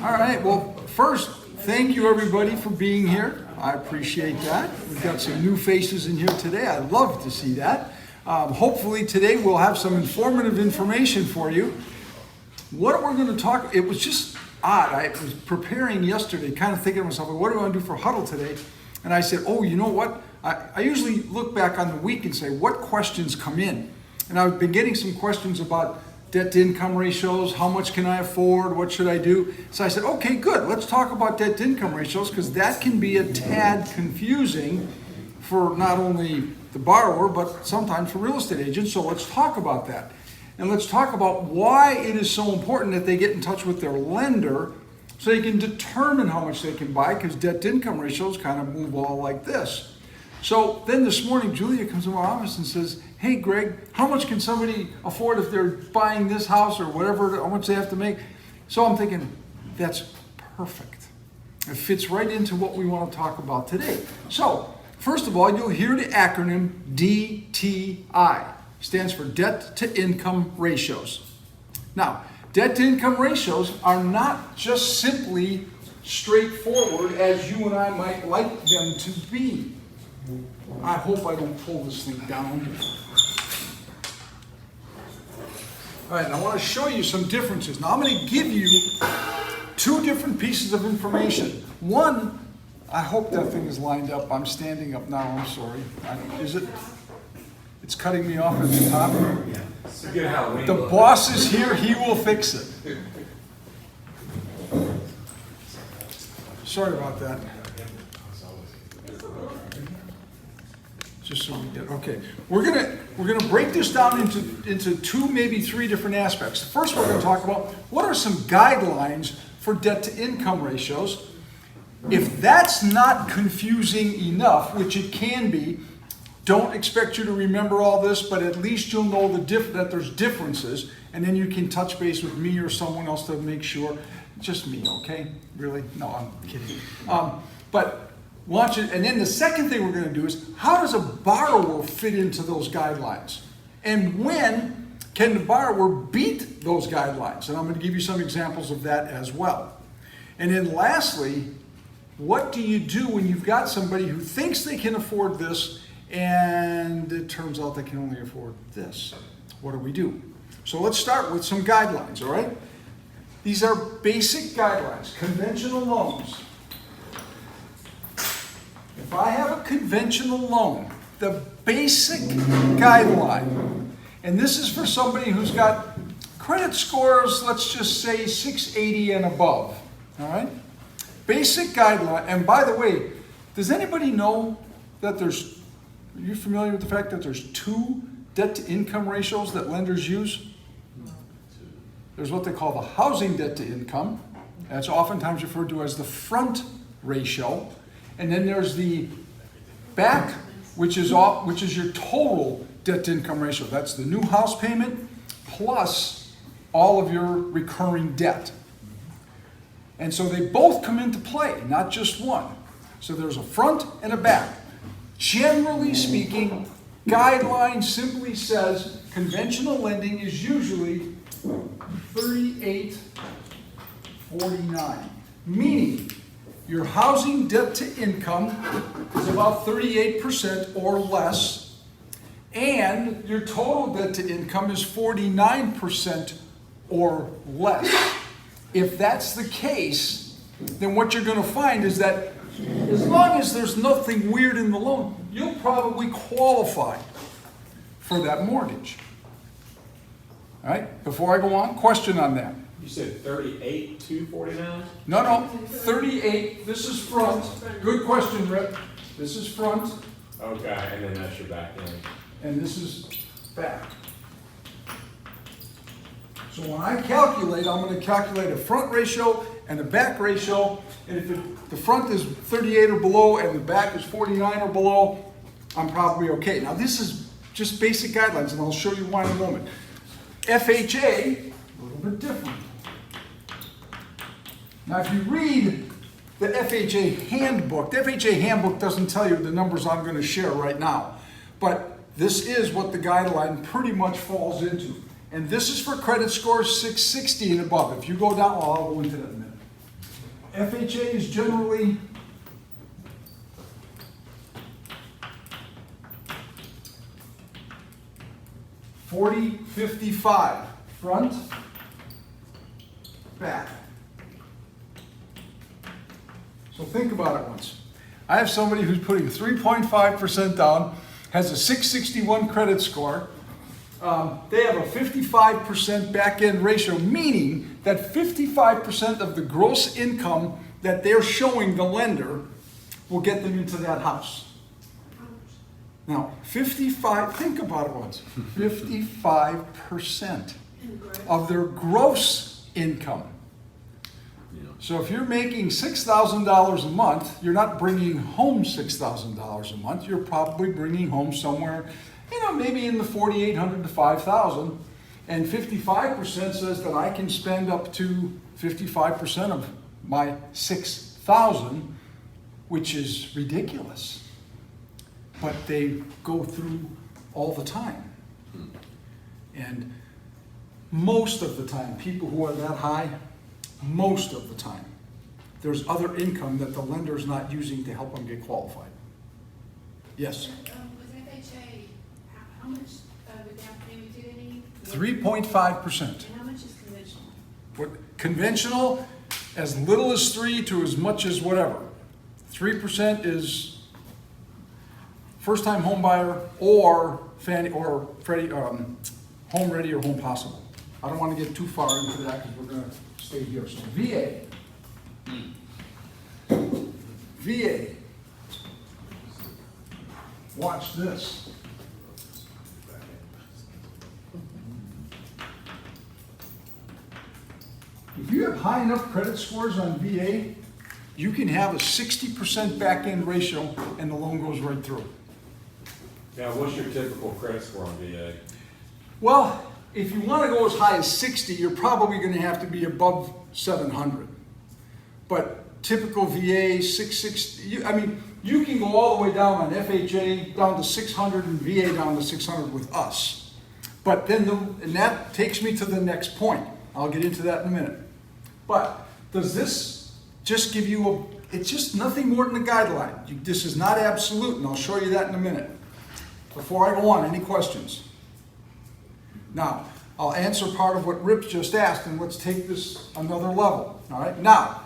All right, well, first, thank you everybody for being here. I appreciate that. We've got some new faces in here today. I love to see that. Hopefully today we'll have some informative information for you. What we're going to talk, it was just odd. I was preparing yesterday, kind of thinking to myself, what do I want to do for Huddle today? And I said, oh, you know what? I usually look back on the week and say, what questions come in? And I've been getting some questions about debt to income ratios, how much can I afford, what should I do? So I said, okay, good, let's talk about debt to income ratios, because that can be a tad confusing for not only the borrower, but sometimes for real estate agents. So let's talk about that. And let's talk about why it is so important that they get in touch with their lender so they can determine how much they can buy, because debt to income ratios kind of move all like this. So then this morning, Julia comes to my office and says, hey, Greg, how much can somebody afford if they're buying this house or whatever, how much they have to make? So I'm thinking, that's perfect. It fits right into what we want to talk about today. So first of all, you'll hear the acronym DTI. Stands for debt to income ratios. Now, debt to income ratios are not just simply straightforward as you and I might like them to be. I hope I don't pull this thing down. All right, and I want to show you some differences. Now I'm going to give you two different pieces of information. One, I hope that thing is lined up. I'm standing up now, I'm sorry. Is it? It's cutting me off at the top. The boss is here, he will fix it. Sorry about that. Just so we get, okay. We're gonna break this down into two, maybe three different aspects. First, we're gonna talk about what are some guidelines for debt to income ratios. If that's not confusing enough, which it can be, don't expect you to remember all this, but at least you'll know that there's differences, and then you can touch base with me or someone else to make sure. Just me, okay? Really? No, I'm kidding. But watch it, and then the second thing we're going to do is, how does a borrower fit into those guidelines? And when can the borrower beat those guidelines? And I'm going to give you some examples of that as well. And then lastly, what do you do when you've got somebody who thinks they can afford this and it turns out they can only afford this? What do we do? So let's start with some guidelines, all right? These are basic guidelines, conventional loans. If I have a conventional loan, the basic guideline, and this is for somebody who's got credit scores, let's just say 680 and above, all right? Basic guideline, and by the way, does anybody know that are you familiar with the fact that there's two debt to income ratios that lenders use? There's what they call the housing debt to income. That's oftentimes referred to as the front ratio. And then there's the back, which is your total debt to income ratio. That's the new house payment plus all of your recurring debt. And so they both come into play, not just one. So there's a front and a back. Generally speaking, guideline simply says conventional lending is usually 38-49, meaning your housing debt to income is about 38% or less, and your total debt to income is 49% or less. If that's the case, then what you're going to find is that as long as there's nothing weird in the loan, you'll probably qualify for that mortgage. All right, before I go on, question on that. You said 38 to 49? No, 38. This is front. Good question, Rip. This is front. Okay, and then that's your back end. And this is back. So when I calculate, I'm going to calculate a front ratio and a back ratio. And if the front is 38 or below and the back is 49 or below, I'm probably okay. Now this is just basic guidelines, and I'll show you why in a moment. FHA, a little bit different. Now if you read the FHA handbook, the FHA handbook doesn't tell you the numbers I'm going to share right now, but this is what the guideline pretty much falls into. And this is for credit scores 660 and above. If you go down, I'll go into that in a minute. FHA is generally $40, $55, front, back. So think about it once. I have somebody who's putting 3.5% down, has a 661 credit score. They have a 55% back-end ratio, meaning that 55% of the gross income that they're showing the lender will get them into that house. Now, 55, think about it once, 55% of their gross income. So if you're making $6,000 a month, you're not bringing home $6,000 a month. You're probably bringing home somewhere, maybe in the $4,800 to $5,000. And 55% says that I can spend up to 55% of my $6,000, which is ridiculous. But they go through all the time. And most of the time, people who are that high, most of the time, there's other income that the lender's not using to help them get qualified. Yes? With FHA, how much would down payment do they need? 3.5%. And how much is conventional? Conventional, as little as 3 to as much as whatever. 3% is first-time home buyer or Fannie or Freddie, home ready or home possible. I don't want to get too far into that because we're going to stay here. So VA. VA. Watch this. If you have high enough credit scores on VA, you can have a 60% back-end ratio and the loan goes right through. Now, what's your typical credit score on VA? Well, if you want to go as high as 60, you're probably going to have to be above 700. But typical VA, 660, you can go all the way down on FHA down to 600 and VA down to 600 with us. But then, and that takes me to the next point. I'll get into that in a minute. But does this just give you it's just nothing more than a guideline. This is not absolute, and I'll show you that in a minute. Before I go on, any questions? Now, I'll answer part of what Rip just asked, and let's take this another level. All right. Now,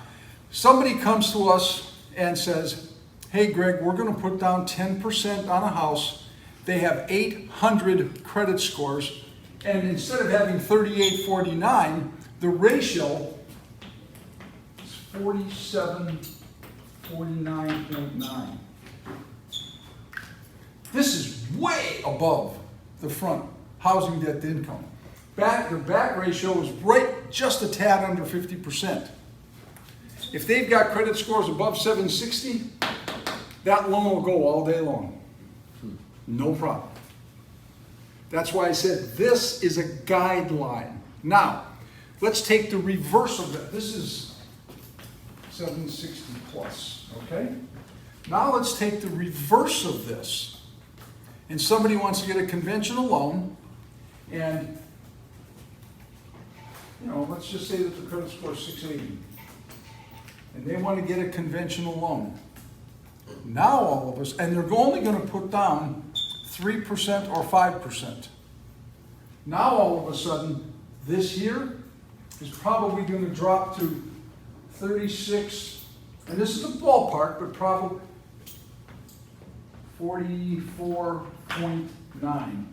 somebody comes to us and says, "Hey, Greg, we're going to put down 10% on a house. They have 800 credit scores, and instead of having 3849, the ratio is 4749.9. This is way above the front housing debt to income. The back ratio is right just a tad under 50%. If they've got credit scores above 760, that loan will go all day long. No problem. That's why I said this is a guideline. Now, let's take the reverse of that. This is 760 plus, okay? Now let's take the reverse of this. And somebody wants to get a conventional loan, and let's just say that the credit score is 680, and they want to get a conventional loan. Now all of us, and they're only going to put down 3% or 5%. Now all of a sudden, this here is probably going to drop to 36, and this is a ballpark, but probably 44.9.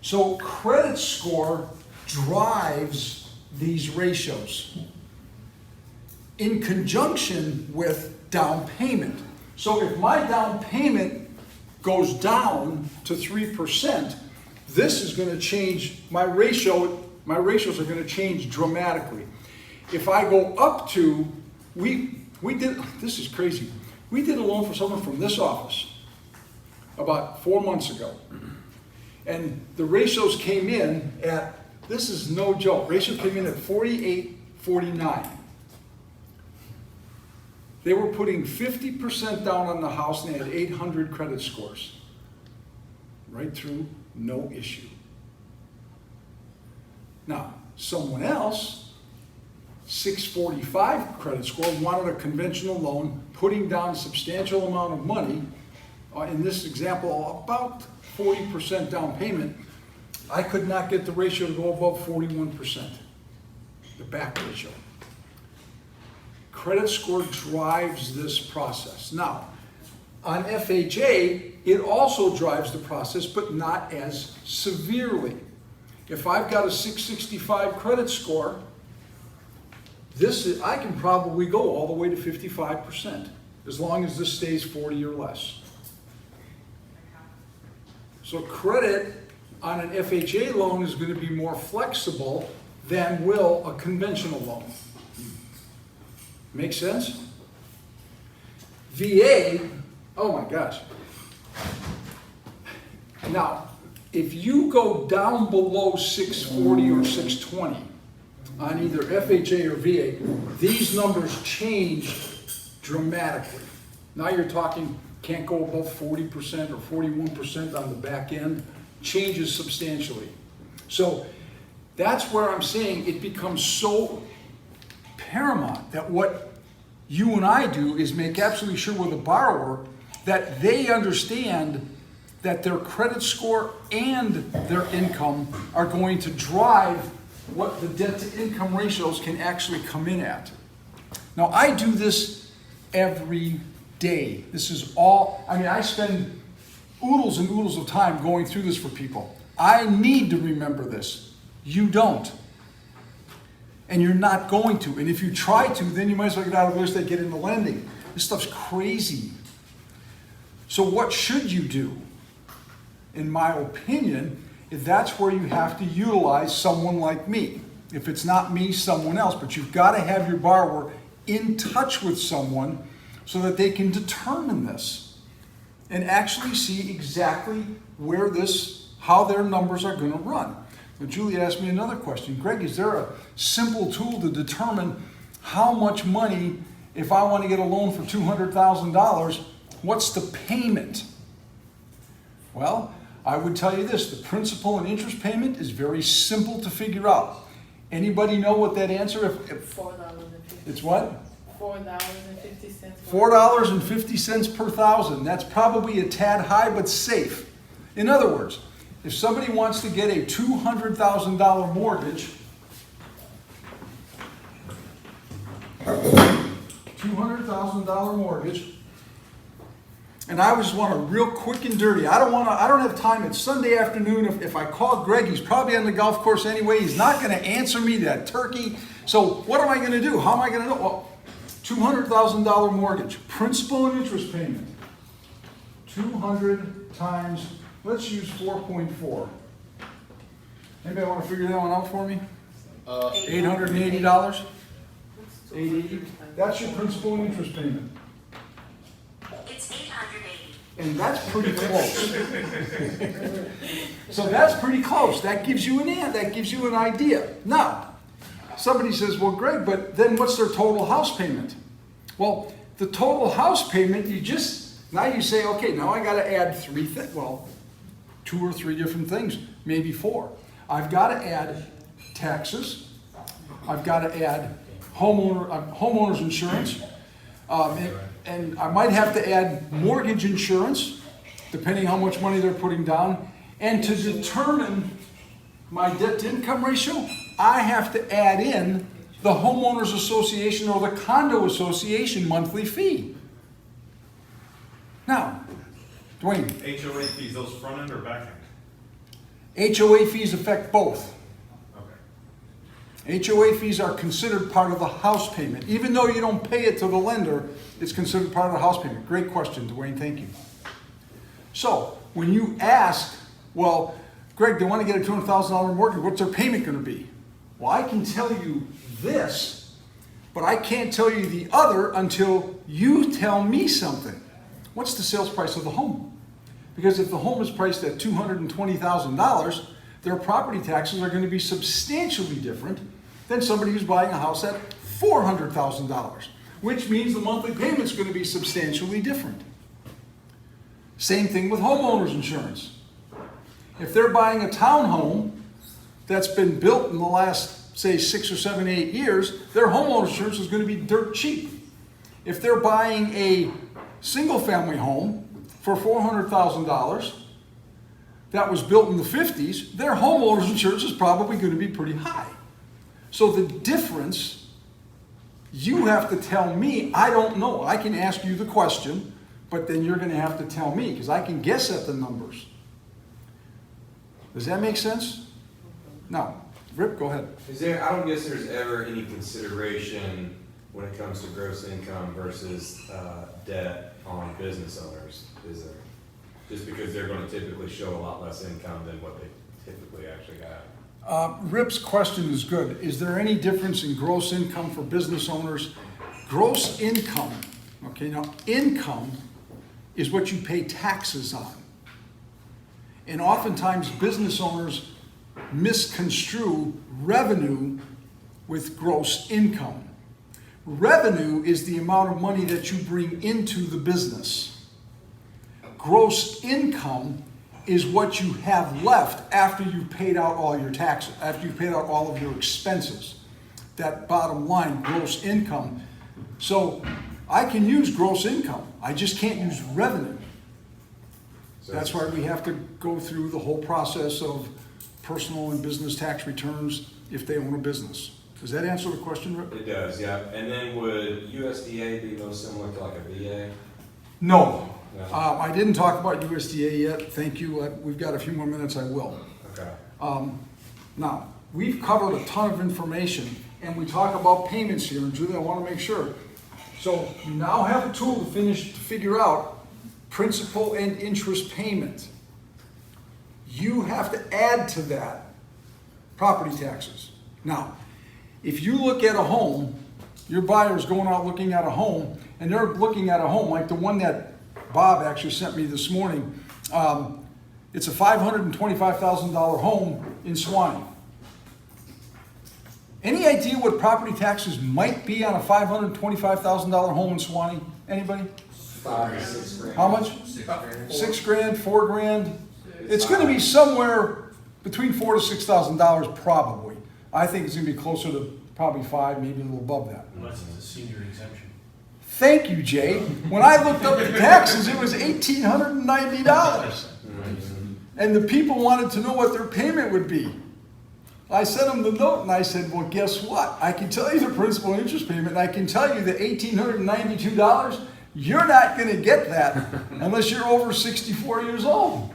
So credit score drives these ratios in conjunction with down payment. So if my down payment goes down to 3%, this is going to change my ratio. My ratios are going to change dramatically. If I go up to, this is crazy. We did a loan for someone from this office about 4 months ago. And the ratios came in at, this is no joke, ratios came in at 48.49. They were putting 50% down on the house and they had 800 credit scores. Right through, no issue. Now, someone else 645 credit score wanted a conventional loan, putting down a substantial amount of money, in this example, about 40% down payment, I could not get the ratio to go above 41%, the back ratio. Credit score drives this process. Now, on FHA, it also drives the process, but not as severely. If I've got a 665 credit score, I can probably go all the way to 55%, as long as this stays 40 or less. So credit on an FHA loan is going to be more flexible than will a conventional loan. Make sense? VA, oh my gosh. Now, if you go down below 640 or 620 on either FHA or VA, these numbers change dramatically. Now you're talking can't go above 40% or 41% on the back end, changes substantially. So that's where I'm saying it becomes so paramount that what you and I do is make absolutely sure with the borrower that they understand that their credit score and their income are going to drive what the debt to income ratios can actually come in at. Now I do this every day. This is all, I spend oodles and oodles of time going through this for people. I need to remember this. You don't. And you're not going to. And if you try to, then you might as well get out of the list and get into lending. This stuff's crazy. So what should you do? In my opinion, that's where you have to utilize someone like me. If it's not me, someone else. But you've got to have your borrower in touch with someone so that they can determine this and actually see exactly how their numbers are going to run. Now, Julie asked me another question. Greg, is there a simple tool to determine how much money, if I want to get a loan for $200,000, what's the payment? Well, I would tell you this, the principal and interest payment is very simple to figure out. Anybody know what that answer is? $4.50. It's what? $4.50. $4.50 per thousand. That's probably a tad high, but safe. In other words, if somebody wants to get a $200,000 mortgage, and I just want a real quick and dirty. I don't have time. It's Sunday afternoon. If I call Greg, he's probably on the golf course anyway. He's not going to answer me, that turkey. So what am I going to do? How am I going to know? Well, $200,000 mortgage, principal and interest payment. 200 times, let's use 4.4. Anybody want to figure that one out for me? $880? $880. That's your principal and interest payment. It's $880. And that's pretty close. So that's pretty close. That gives you an idea. Now, somebody says, well, Greg, but then what's their total house payment? Well, the total house payment, now you say, okay, now I got to add 2 or 3 different things, maybe 4. I've got to add taxes. I've got to add homeowner's insurance. And I might have to add mortgage insurance, depending how much money they're putting down. And to determine my debt-to-income ratio, I have to add in the homeowners association or the condo association monthly fee. Now, Dwayne. HOA fees, those front end or back end? HOA fees affect both. Okay. HOA fees are considered part of the house payment. Even though you don't pay it to the lender, it's considered part of the house payment. Great question, Dwayne, thank you. So, when you ask, well, Greg, they want to get a $200,000 mortgage, what's their payment going to be? Well, I can tell you this, but I can't tell you the other until you tell me something. What's the sales price of the home? Because if the home is priced at $220,000, their property taxes are going to be substantially different than somebody who's buying a house at $400,000, which means the monthly payment's going to be substantially different. Same thing with homeowners insurance. If they're buying a townhome that's been built in the last say 6 or 7, 8 years, their homeowner insurance is going to be dirt cheap. If they're buying a single-family home for $400,000 that was built in the 50s, their homeowner's insurance is probably going to be pretty high. So the difference, you have to tell me. I don't know. I can ask you the question, but then you're going to have to tell me because I can guess at the numbers. Does that make sense? No. Rip, go ahead. I don't guess there's ever any consideration when it comes to gross income versus debt on business owners, is there? Just because they're going to typically show a lot less income than what they typically actually have. Rip's question is good. Is there any difference in gross income for business owners? Gross income, okay, now income is what you pay taxes on. And oftentimes business owners misconstrue revenue with gross income. Revenue is the amount of money that you bring into the business. Gross income is what you have left after you've paid out all your taxes, after you've paid out all of your expenses. That bottom line, gross income. So I can use gross income. I just can't use revenue. That's why we have to go through the whole process of personal and business tax returns if they own a business. Does that answer the question, Rip? It does, yeah. And then would USDA be most similar to like a VA? No. No. I didn't talk about USDA yet. Thank you. We've got a few more minutes. I will. Okay. Now, we've covered a ton of information, and we talk about payments here. And Julie, I want to make sure. So you now have a tool to figure out principal and interest payment. You have to add to that property taxes. Now, if you look at a home, your buyer's going out looking at a home, and they're looking at a home like the one that Bob actually sent me this morning. It's a $525,000 home in Swanee. Any idea what property taxes might be on a $525,000 home in Swanee? Anybody? 5 to 6 grand. How much? $6 grand, $4 grand. It's going to be somewhere between $4,000 to $6,000 probably. I think it's going to be closer to probably 5, maybe a little above that. Unless it's a senior exemption. Thank you, Jay. When I looked up the taxes, it was $1,890. And the people wanted to know what their payment would be. I sent them the note and I said, well, guess what? I can tell you the principal and interest payment, and I can tell you the $1,892, you're not going to get that unless you're over 64 years old.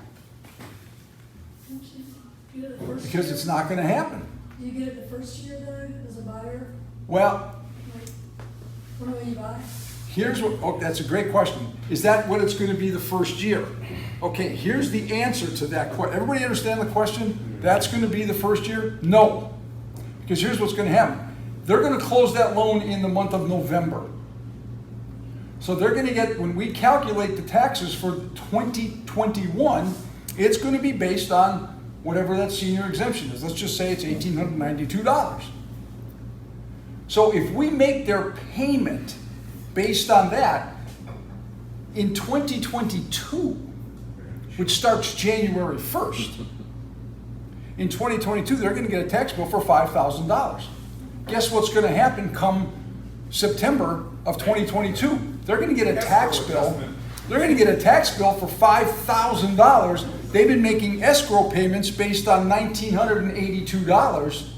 Because it's not going to happen. Do you get it the first year though, as a buyer? Well, Like, when you buy? here's what, oh, that's a great question. Is that what it's going to be the first year? Okay, here's the answer to that question. Everybody understand the question? That's going to be the first year? No. Because here's what's going to happen. They're going to close that loan in the month of November. So they're going to get, when we calculate the taxes for 2021, it's going to be based on whatever that senior exemption is. Let's just say it's $1,892. So if we make their payment based on that in 2022, which starts January 1st, in 2022, they're going to get a tax bill for $5,000. Guess what's going to happen come September of 2022? They're going to get a tax bill. They're going to get a tax bill for $5,000. They've been making escrow payments based on $1,982.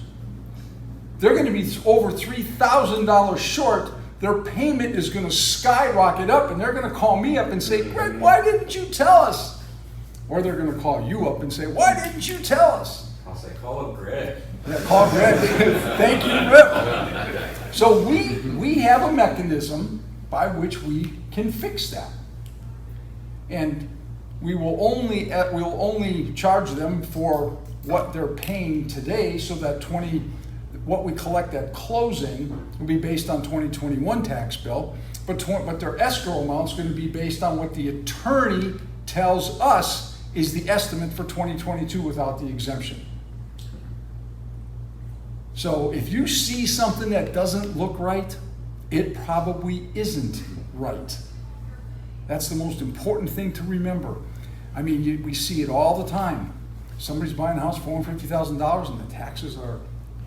They're going to be over $3,000 short. Their payment is going to skyrocket up, and they're going to call me up and say, Greg, why didn't you tell us? Or they're going to call you up and say, why didn't you tell us? I'll say, call up Greg. Yeah, call Greg. Thank you, Rip. So we have a mechanism by which we can fix that. And we'll only charge them for what they're paying today, so that what we collect at closing will be based on 2021 tax bill, but their escrow amount is going to be based on what the attorney tells us is the estimate for 2022 without the exemption. So if you see something that doesn't look right, it probably isn't right. That's the most important thing to remember. I mean, we see it all the time. Somebody's buying a house for $450,000 and the taxes are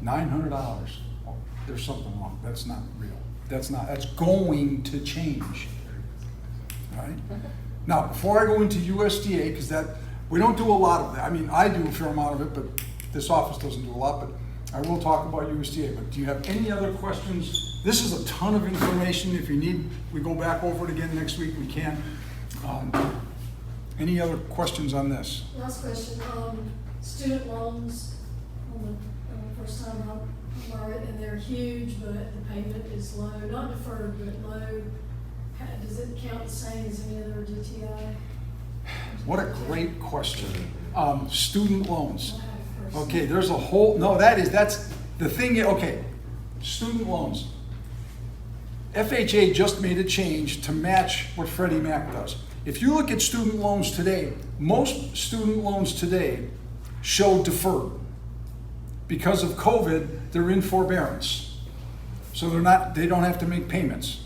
$900. Oh, there's something wrong. That's not real. That's going to change. All right? Now, before I go into USDA, because we don't do a lot of that. I mean, I do a fair amount of it, but this office doesn't do a lot, but I will talk about USDA. But do you have any other questions? This is a ton of information. If you need, we go back over it again next week, we can. Any other questions on this? Last question, student loans, on the first time I borrow it, and they're huge, but the payment is low, not deferred, but low. Does it count the same as any other DTI? What a great question. Student loans. First. Okay, there's a whole, no, that's the thing, okay. Student loans. FHA just made a change to match what Freddie Mac does. If you look at student loans today, most student loans today show deferred. Because of COVID, they're in forbearance. So they don't have to make payments.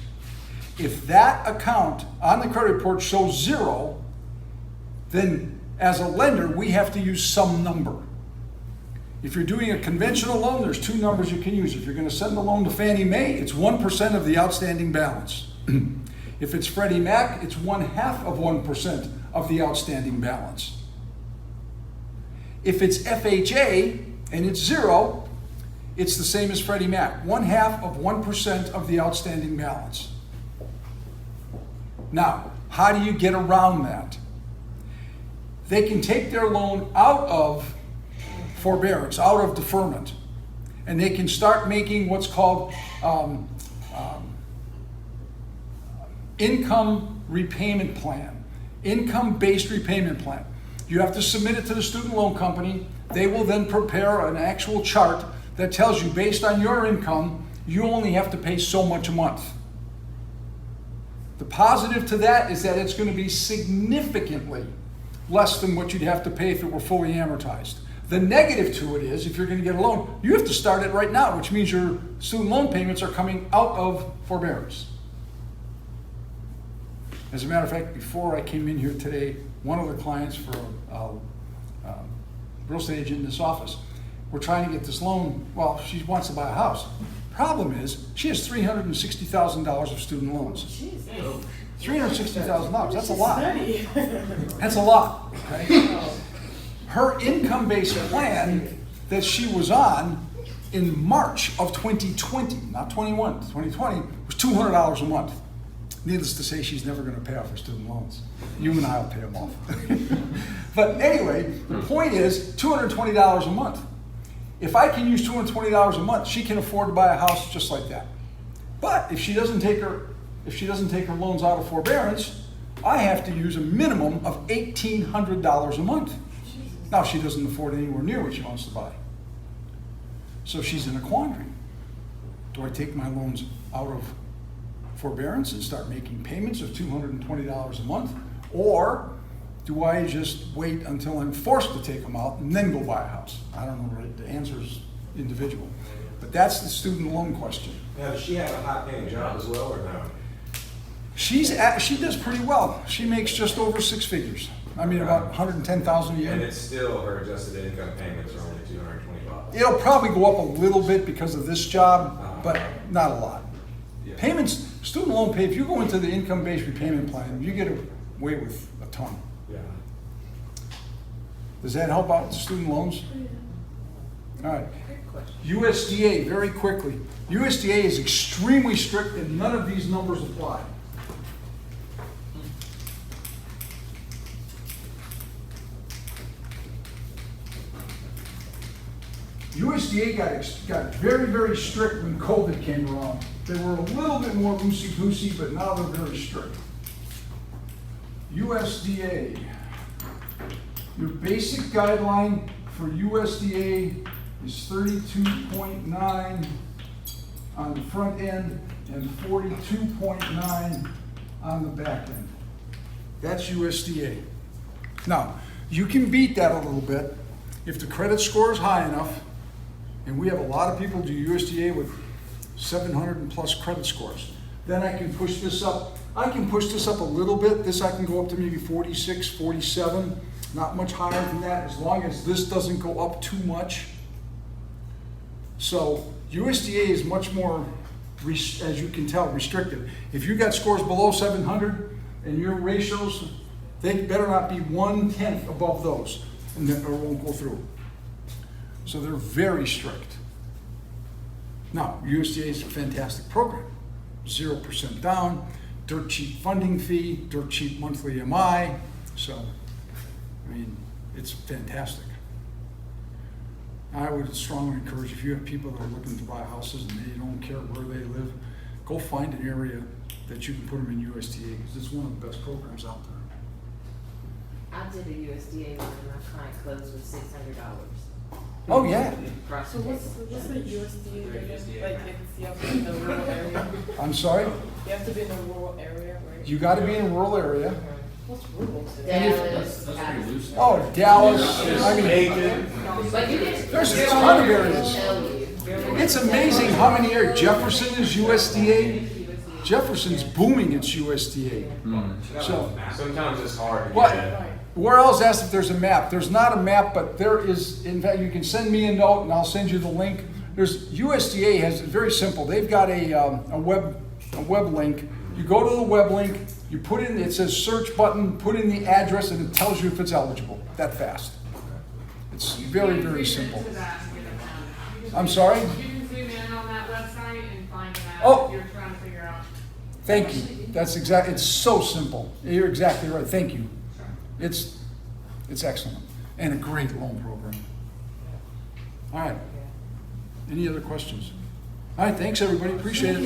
If that account on the credit report shows 0, then as a lender, we have to use some number. If you're doing a conventional loan, there's 2 numbers you can use. If you're going to send a loan to Fannie Mae, it's 1% of the outstanding balance. If it's Freddie Mac, it's 1/2 of 1% of the outstanding balance. If it's FHA and it's 0, it's the same as Freddie Mac, 1/2 of 1% of the outstanding balance. Now, how do you get around that? They can take their loan out of forbearance, out of deferment, and they can start making what's called income repayment plan, income-based repayment plan. You have to submit it to the student loan company. They will then prepare an actual chart that tells you, based on your income, you only have to pay so much a month. The positive to that is that it's going to be significantly less than what you'd have to pay if it were fully amortized. The negative to it is, if you're going to get a loan, you have to start it right now, which means your student loan payments are coming out of forbearance. As a matter of fact, before I came in here today, one of the clients for a real estate agent in this office, we're trying to get this loan. Well, she wants to buy a house. Problem is, she has $360,000 of student loans. $360,000, that's a lot. That's a lot, okay? Her income-based plan that she was on in March of 2020, not 21, 2020, was $200 a month. Needless to say, she's never going to pay off her student loans. You and I will pay them off. But anyway, the point is $220 a month. If I can use $220 a month, she can afford to buy a house just like that. But if she doesn't take her loans out of forbearance, I have to use a minimum of $1,800 a month. Now she doesn't afford anywhere near what she wants to buy. So she's in a quandary. Do I take my loans out of forbearance and start making payments of $220 a month? Or do I just wait until I'm forced to take them out and then go buy a house? I don't know, right? The answer is individual. But that's the student loan question. Now, does she have a high-paying job as well, or no? She does pretty well. She makes just over 6 figures. I mean, about $110,000 a year. And it's still, her adjusted income payments are only $220. It'll probably go up a little bit because of this job, but not a lot. Yeah. Payments, student loan pay, if you go into the income-based repayment plan, you get away with a ton. Yeah. Does that help out with student loans? All right. USDA, very quickly. USDA is extremely strict and none of these numbers apply. USDA got very, very strict when COVID came around. They were a little bit more loosey-goosey, but now they're very strict. USDA, your basic guideline for USDA is 32.9 on the front end and 42.9 on the back end. That's USDA. Now, you can beat that a little bit if the credit score is high enough, and we have a lot of people do USDA with 700 and plus credit scores. Then I can push this up. I can push this up a little bit. This I can go up to maybe 46, 47, not much higher than that, as long as this doesn't go up too much. So USDA is much more, as you can tell, restrictive. If you got scores below 700 and your ratios, they better not be 1/10 above those, and or it won't go through. So they're very strict. Now, USDA is a fantastic program. 0% down, dirt cheap funding fee, dirt cheap monthly MI. So, I mean, it's fantastic. I would strongly encourage, if you have people that are looking to buy houses and they don't care where they live, go find an area that you can put them in USDA, because it's one of the best programs out there. I did a USDA one and my client closed with $600. Oh, yeah. So what's the USDA again? Like, you have to be in a rural area? I'm sorry? You have to be in a rural area, right? You gotta be in a rural area. What's rural today? And if- Dallas. Oh, Dallas, I mean, But you can. There's a ton of They'll areas. tell you. it's amazing how many areas. Jefferson is USDA. Jefferson's booming its USDA. So, Sometimes it's hard to what? get. Where else asked if there's a map? There's not a map, but there is, in fact, you can send me a note and I'll send you the link. There's, USDA has, it's very simple. They've got a web link. You go to the web link, you put in, it says search button, put in the address, and it tells you if it's eligible, that fast. It's very, very simple. I'm sorry? You can zoom in on that website and find it out Oh. if you're trying to figure out. Thank you. That's exactly, it's so simple. You're exactly right. Thank you. It's excellent and a great loan program. All right. Any other questions? All right, thanks everybody. Appreciate it.